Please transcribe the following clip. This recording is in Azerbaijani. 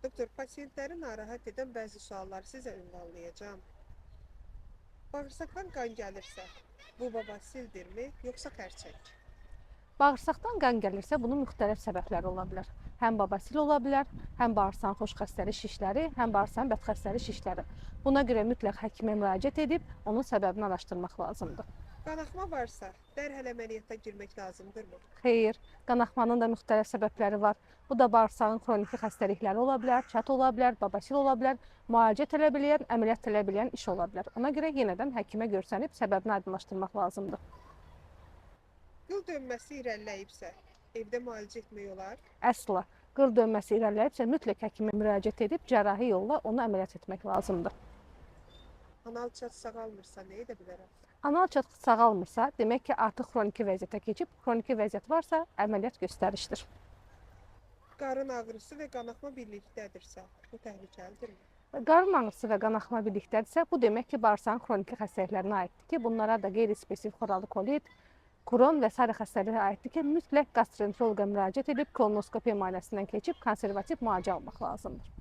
Doktor, pasientləri narahat edən bəzi sualları sizə ünvanlayacağam. Bağırsaqdan qan gəlirsə, bu babasildirmi, yoxsa xərçəng? Bağırsaqdan qan gəlirsə, bunun müxtəlif səbəbləri ola bilər. Həm babasil ola bilər, həm bağırsağın xoş xəstəli şişləri, həm bağırsağın bəd xəstəli şişləri. Buna görə mütləq həkimə müraciət edib, onun səbəbini araşdırmaq lazımdır. Qanaxma varsa, dərhal əməliyyata girmək lazımdırmı? Xeyr, qanaxmanın da müxtəlif səbəbləri var. Bu da bağırsağın xroniki xəstəlikləri ola bilər, çat ola bilər, babasil ola bilər, müalicə tələb eləyən, əməliyyat tələb eləyən iş ola bilər. Ona görə yenidən həkimə görsənib səbəbini aydınlaşdırmaq lazımdır. Qıl dönməsi irəliləyibsə, evdə müalicə etmək olar? Əsla qıl dönməsi irəliləyibsə, mütləq həkimə müraciət edib cərrahi yolla onu əməliyyat etmək lazımdır. Anal çat sağalmırsa nə edə bilərəm? Anal çat sağalmırsa, demək ki, artıq xroniki vəziyyətə keçib, xroniki vəziyyət varsa, əməliyyat göstərişdir. Qarın ağrısı və qanaxma birlikdədirsə, bu təhlükəlidirmi? Qarın ağrısı və qanaxma birlikdədirsə, bu demək ki, bağırsağın xroniki xəstəliklərinə aiddir ki, bunlara da qeyri-spesifik xoralı kolit, Kron və sair xəstəliklərə aiddir ki, mütləq gastroenteroloqa müraciət edib kolonoskopiya müayinəsindən keçib konservativ müalicə almaq lazımdır.